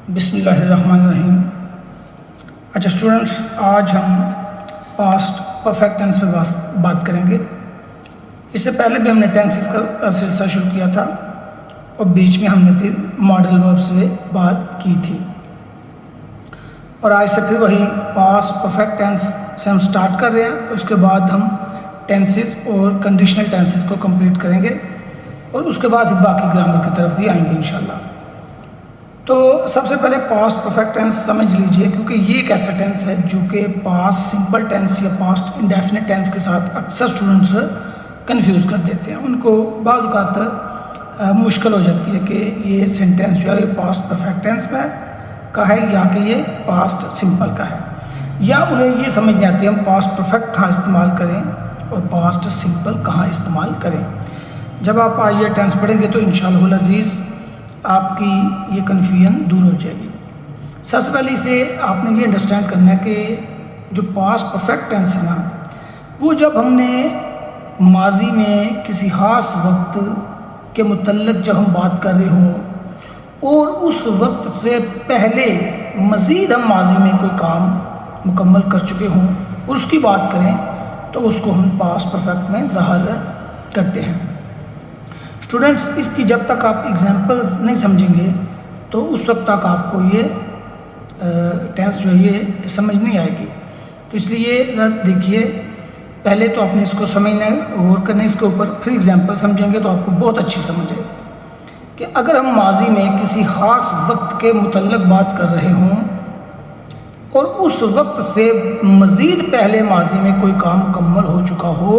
बिस्मिल्लाहिर्रहमानिर्रहीम। अच्छा स्टूडेंट्स, आज हम पास्ट परफेक्ट टेंस पे बात करेंगे। इससे पहले भी हमने टेंसेस का सिलसिला शुरू किया था और बीच में हमने फिर मॉडल वर्ब्स पे बात की थी, और आज से फिर वही पास्ट परफेक्ट टेंस से हम स्टार्ट कर रहे हैं। उसके बाद हम टेंसेस और कंडीशनल टेंसेस को कंप्लीट करेंगे और उसके बाद ही बाकी ग्रामर की तरफ भी आएंगे इंशाल्लाह। तो सबसे पहले पास्ट परफेक्ट टेंस समझ लीजिए, क्योंकि ये एक ऐसा टेंस है जो कि पास्ट सिंपल टेंस या पास्ट इंडेफिनिट टेंस के साथ अक्सर स्टूडेंट्स कंफ्यूज कर देते हैं। उनको बाज़ औक़ात मुश्किल हो जाती है कि ये सेंटेंस जो है पास्ट परफेक्ट टेंस में का है या कि ये पास्ट सिंपल का है, या उन्हें ये समझ नहीं आती हम पास्ट परफेक्ट कहाँ इस्तेमाल करें और पास्ट सिंपल कहाँ इस्तेमाल करें। जब आप ये टेंस पढ़ेंगे तो इंशाअल्लाह अज़ीज़ आपकी ये कन्फ्यूजन दूर हो जाएगी। सबसे पहले इसे आपने ये अंडरस्टैंड करना है कि जो पास्ट परफेक्ट टेंस है ना, वो जब हमने माजी में किसी ख़ास वक्त के मुतल्लिक़ जब हम बात कर रहे हों और उस वक्त से पहले मज़ीद हम माजी में कोई काम मुकम्मल कर चुके हों और उसकी बात करें तो उसको हम पास्ट परफेक्ट में ज़ाहिर करते हैं। स्टूडेंट्स, इसकी जब तक आप एग्जांपल्स नहीं समझेंगे तो उस वक्त तक आपको ये टेंस जो है ये समझ नहीं आएगी। तो इसलिए देखिए, पहले तो आपने इसको समझना है, गौर करना है इसके ऊपर, फिर एग्जांपल समझेंगे तो आपको बहुत अच्छी समझ आए कि अगर हम माजी में किसी ख़ास वक्त के मुतल्लिक़ बात कर रहे हों और उस वक्त से मज़ीद पहले माजी में कोई काम मुकम्मल हो चुका हो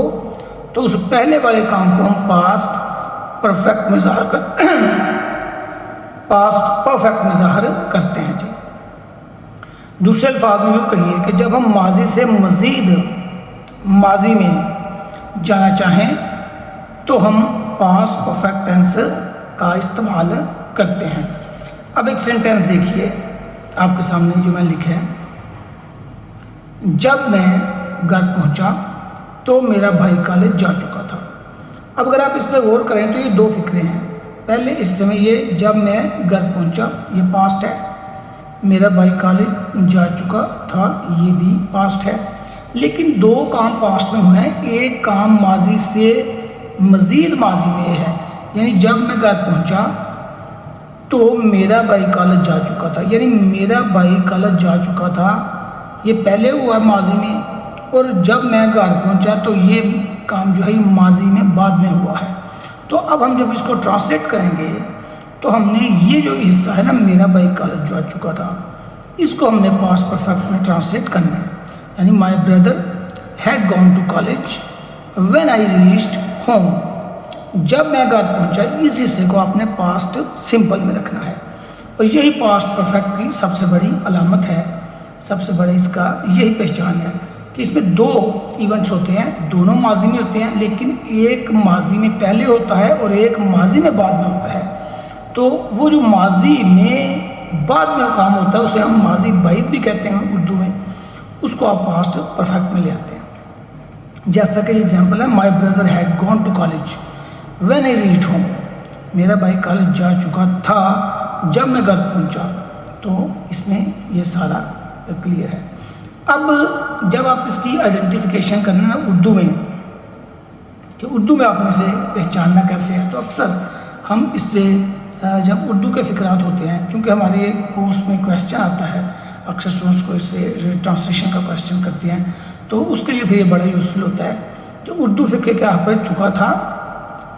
तो उस पहले वाले काम को हम पास्ट परफेक्ट में ज़ाहिर करते पास्ट परफेक्ट में ज़ाहिर करते हैं जी। दूसरे अल्फाज में यूँ कहिए कि जब हम माजी से मज़ीद माजी में जाना चाहें तो हम पास्ट परफेक्ट टेंस का इस्तेमाल करते हैं। अब एक सेंटेंस देखिए आपके सामने जो मैं लिखे है, जब मैं घर पहुंचा तो मेरा भाई कॉलेज जा चुका था। अब अगर आप इस पर गौर करें तो ये दो फिक्रे हैं। पहले इस समय ये जब मैं घर पहुंचा ये पास्ट है, मेरा भाई कॉलेज जा चुका था ये भी पास्ट है, लेकिन दो काम पास्ट में हुए हैं, एक काम माजी से मज़ीद माजी में है। यानी जब मैं घर पहुंचा तो मेरा भाई कॉलेज जा चुका था, यानी मेरा भाई कॉलेज जा चुका था ये पहले हुआ माजी में, और जब मैं घर पहुंचा तो ये काम जो है माजी में बाद में हुआ है। तो अब हम जब इसको ट्रांसलेट करेंगे तो हमने ये जो हिस्सा है ना, मेरा भाई कॉलेज जा चुका था, इसको हमने पास्ट परफेक्ट में ट्रांसलेट करना है। यानी my brother had gone to college when I reached home. जब मैं घर पहुंचा, इस हिस्से को आपने पास्ट सिंपल में रखना है, और यही पास्ट परफेक्ट की सबसे बड़ी अलामत है, सबसे बड़ी इसका यही पहचान है कि इसमें दो इवेंट्स होते हैं, दोनों माजी में होते हैं, लेकिन एक माजी में पहले होता है और एक माजी में बाद में होता है। तो वो जो माजी में बाद में काम होता है उसे हम माजी बैद भी कहते हैं उर्दू में, उसको आप पास्ट परफेक्ट में ले आते हैं। जैसा कि एग्जांपल है, my brother had gone to college when I reached home. मेरा भाई कॉलेज जा चुका था जब मैं घर पहुंचा। तो इसमें ये सारा क्लियर है। अब जब आप इसकी आइडेंटिफिकेशन करना ना उर्दू में, कि उर्दू में आपने से पहचानना कैसे है, तो अक्सर हम इस पर जब उर्दू के फ़िक्रात होते हैं, चूँकि हमारे कोर्स में क्वेश्चन आता है, अक्सर स्टूडेंट्स को इससे ट्रांसलेशन का क्वेश्चन करते हैं, तो उसके लिए भी ये बड़ा यूज़फुल होता है कि उर्दू फ़िक्रे के यहाँ पर चुका था,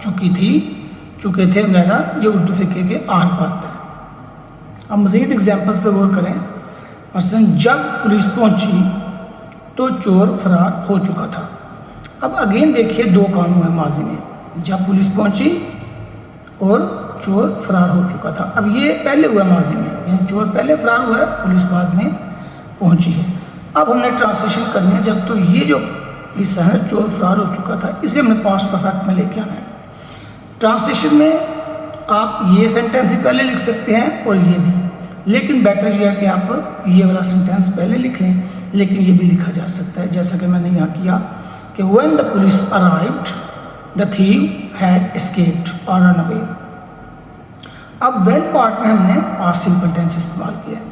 चुकी थी, चुके थे वगैरह, ये उर्दू फ़िक्रे के आर पाते हैं। अब मज़ीद एग्जाम्पल्स पर गौर करें। मसलन जब पुलिस पहुंची तो चोर फरार हो चुका था। अब अगेन देखिए दो काम हुए माजी में, जब पुलिस पहुंची और चोर फरार हो चुका था। अब ये पहले हुआ माजी में, यानी चोर पहले फरार हुआ है, पुलिस बाद में पहुंची है। अब हमने ट्रांसलेशन करनी है, जब तो ये जो हिस्सा है चोर फरार हो चुका था, इसे हमने पास्ट परफेक्ट में लेके आना है। ट्रांसलेशन में आप ये सेंटेंस भी पहले लिख सकते हैं और ये भी, लेकिन बेटर ये है कि आप ये वाला सेंटेंस पहले लिख लें, लेकिन ये भी लिखा जा सकता है जैसा कि मैंने यहाँ किया कि when the police arrived the thief had escaped और रन अवे। अब वेल पार्ट में हमने पास्ट सिंपल टेंस इस्तेमाल किया है,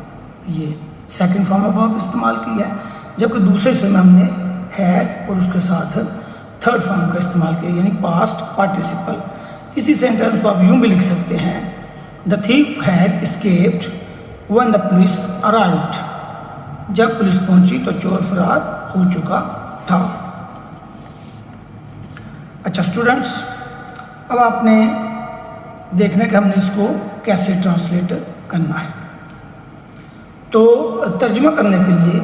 ये सेकंड फॉर्म ऑफ वर्ब इस्तेमाल किया है, जबकि दूसरे हिस्से में हमने हैड और उसके साथ थर्ड फॉर्म का इस्तेमाल किया, यानी पास्ट पार्टिसिपल। इसी सेंटेंस को आप यूँ भी लिख सकते हैं, the thief had escaped when the police arrived. जब पुलिस पहुंची तो चोर फरार हो चुका था। अच्छा स्टूडेंट्स, अब आपने देखना कि हमने इसको कैसे ट्रांसलेट करना है। तो तर्जुमा करने के लिए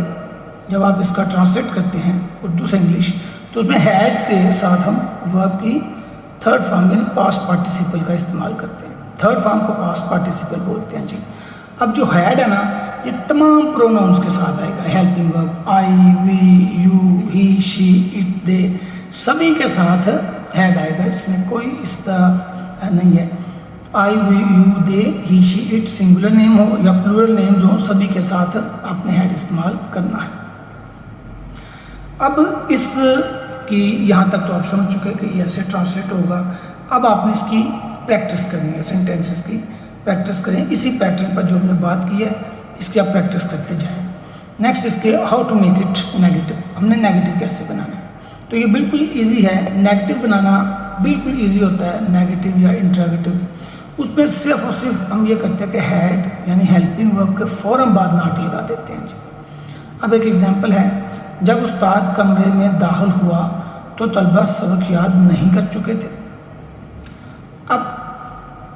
जब आप इसका ट्रांसलेट करते हैं उर्दू से इंग्लिश, तो उसमें हैड के साथ हम वर्ब की थर्ड फॉर्म यानी पास्ट पार्टिसिपल का इस्तेमाल करते हैं। थर्ड फॉर्म को पास्ट पार्टिसिपल बोलते हैं जी। अब जो हैड है ना, ये तमाम प्रोनाउंस के साथ आएगा, helping verb I, we, you, he, she, it, they, सभी के साथ हैड आएगा। इसमें कोई इस तरह नहीं है। I, we, you, they, he, she, it singular name हो या प्लूरल नेम्स हो, सभी के साथ आपने हैड इस्तेमाल करना है। अब इस की यहाँ तक तो आप समझ चुके कि ये ऐसे ट्रांसलेट होगा। अब आपने इसकी प्रैक्टिस करनी है, सेंटेंसेस की प्रैक्टिस करें। इसी पैटर्न पर जो हमने बात की है इसकी आप प्रैक्टिस करते जाएं। नेक्स्ट इसके how to make it negative, हमने नेगेटिव कैसे बनाना है। तो ये बिल्कुल इजी है, नेगेटिव बनाना बिल्कुल इजी होता है, नेगेटिव या इंट्रोगेटिव। उसमें सिर्फ और सिर्फ हम ये करते हैं कि हैड यानी हेल्पिंग वर्ब के फ़ौरन बाद नॉट लगा देते हैं जी। अब एक एग्जांपल है, जब उस्ताद कमरे में दाखिल हुआ तो तलबा सबक याद नहीं कर चुके थे। अब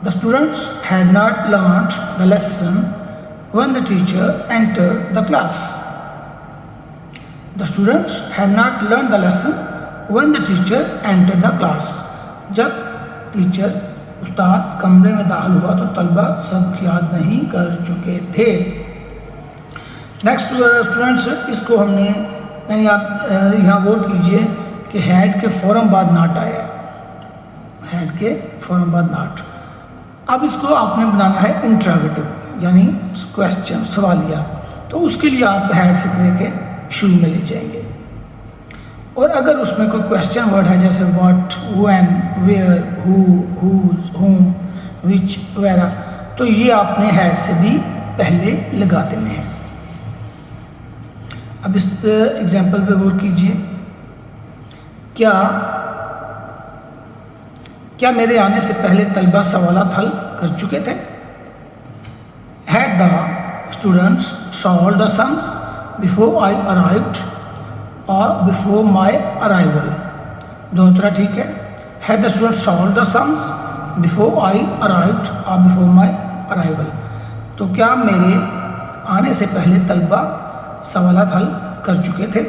the students had not learned the lesson when the teacher entered the class. The students had not learned the lesson when the teacher entered the class. जब टीचर उस्ताद कमरे में दाखिल हुआ तो तलबा सबक याद नहीं कर चुके थे। नेक्स्ट स्टूडेंट्स, इसको हमने यानी आप यहाँ गौर कीजिए कि हैड के फ़ौरन बाद नॉट आया, हैड के फ़ौरन बाद नॉट। अब इसको आपने बनाना है इंट्रोगेटिव यानी क्वेश्चन, सवालिया। तो उसके लिए आप हैड फिक्रे के शुरू में ले जाएंगे, और अगर उसमें कोई क्वेश्चन वर्ड है जैसे what, when, where, who, whose, whom, which वगैरह, तो ये आपने हैड से भी पहले लगा देने हैं। अब इस एग्जाम्पल पे गौर कीजिए, क्या मेरे आने से पहले तलबा सवालात हल कर चुके थे। Had the students solved the sums before I arrived और बिफोर माई अराइवल, दोनों तरह ठीक है। Had the students solved the sums before I arrived और बिफोर माई अराइवल, तो क्या मेरे आने से पहले तलबा सवालात हल कर चुके थे।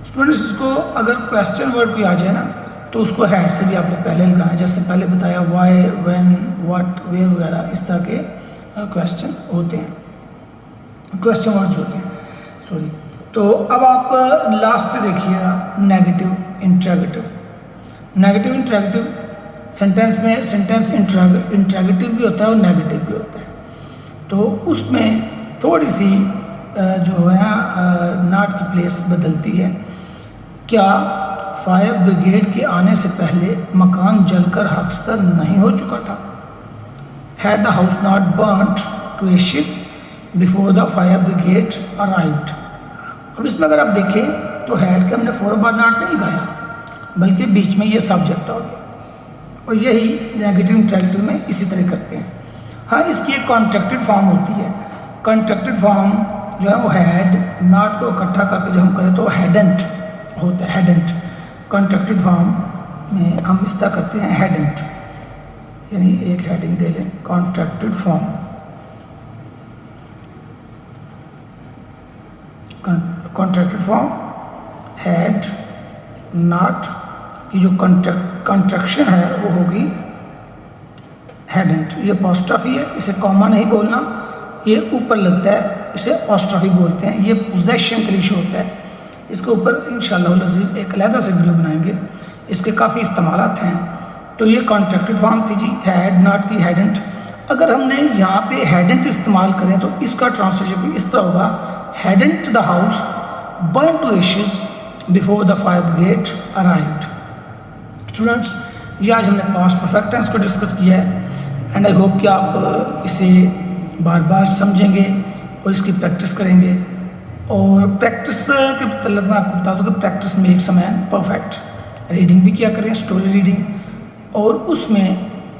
स्टूडेंट्स, इसको अगर क्वेश्चन वर्ड कोई आ जाए ना तो उसको हैड से भी आपने पहले लगाना, जैसे पहले बताया वाई, व्हेन, व्हाट, वेयर वगैरह इस तरह के क्वेश्चन होते हैं, क्वेश्चन वर्ड्स होते हैं, सॉरी। तो अब आप लास्ट पे देखिएगा negative interrogative. Negative interrogative sentence में सेंटेंस इंट्रोगेटिव भी होता है और नेगेटिव भी होता है। तो उसमें थोड़ी सी जो है नॉट की प्लेस बदलती है। क्या फायर ब्रिगेड के आने से पहले मकान जलकर खाकसार नहीं हो चुका था। Had the house not burned to ashes before the fire brigade arrived. अब इसमें अगर आप देखें तो हैड के हमने फॉर बाद नॉट नहीं लगाया, बल्कि बीच में ये सब्जेक्ट आ गया, और यही नेगेटिव इंट्रोगेटिव में इसी तरह करते हैं। हाँ, इसकी एक कॉन्ट्रैक्टेड फॉर्म होती है। कॉन्ट्रैक्टेड फॉर्म जो है वो हैड नॉट को इकट्ठा करके जो हम करें तो हैडेंट होता है, हैडेंट। कॉन्ट्रैक्टेड फॉर्म में हम इस तरह करते हैं हैडेंट, यानी एक हेडिंग दे लें contracted form. Contracted form had not की जो कॉन्ट्रैक्शन है वो होगी हैडेंट। ये अपॉस्ट्रॉफी है, इसे कॉमा नहीं बोलना, ये ऊपर लगता है, इसे अपॉस्ट्रॉफी बोलते हैं। ये पोजेशन के लिए शो होता है। इसके ऊपर इंशाअल्लाह अज़ीज़ एक अलहदा से वीडियो बनाएंगे, इसके काफ़ी इस्तेमालात हैं। तो ये कॉन्ट्रैक्टेड फॉर्म थी जी, हैड नॉट की हैडेंट। अगर हमने यहाँ पे हैडेंट इस्तेमाल करें तो इसका ट्रांसलेशन भी इस तरह होगा, hadn't the house burn to ashes before the fire brigade arrived. Students, ये आज हमने पास्ट परफेक्ट टेंस को डिस्कस किया है। एंड आई होप कि आप इसे बार बार समझेंगे और इसकी प्रैक्टिस करेंगे। और प्रैक्टिस के मतलब मैं आपको बता दूँ कि practice makes a man perfect. Reading भी क्या करें, स्टोरी रीडिंग, और उसमें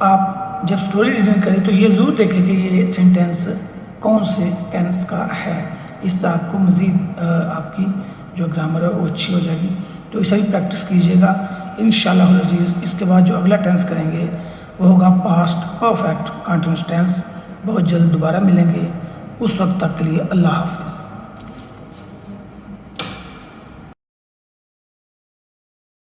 आप जब स्टोरी रीडिंग करें तो ये ज़रूर देखें कि ये सेंटेंस कौन से टेंस का है। इससे आपको मज़ीद आपकी जो ग्रामर है वो अच्छी हो जाएगी। तो इसे भी प्रैक्टिस कीजिएगा इंशाअल्लाह अज़ीज़। इसके बाद जो अगला टेंस करेंगे वो होगा पास्ट परफेक्ट कंटिन्यूअस टेंस। बहुत जल्द दोबारा मिलेंगे, उस वक्त तक के लिए अल्लाह हाफिज़।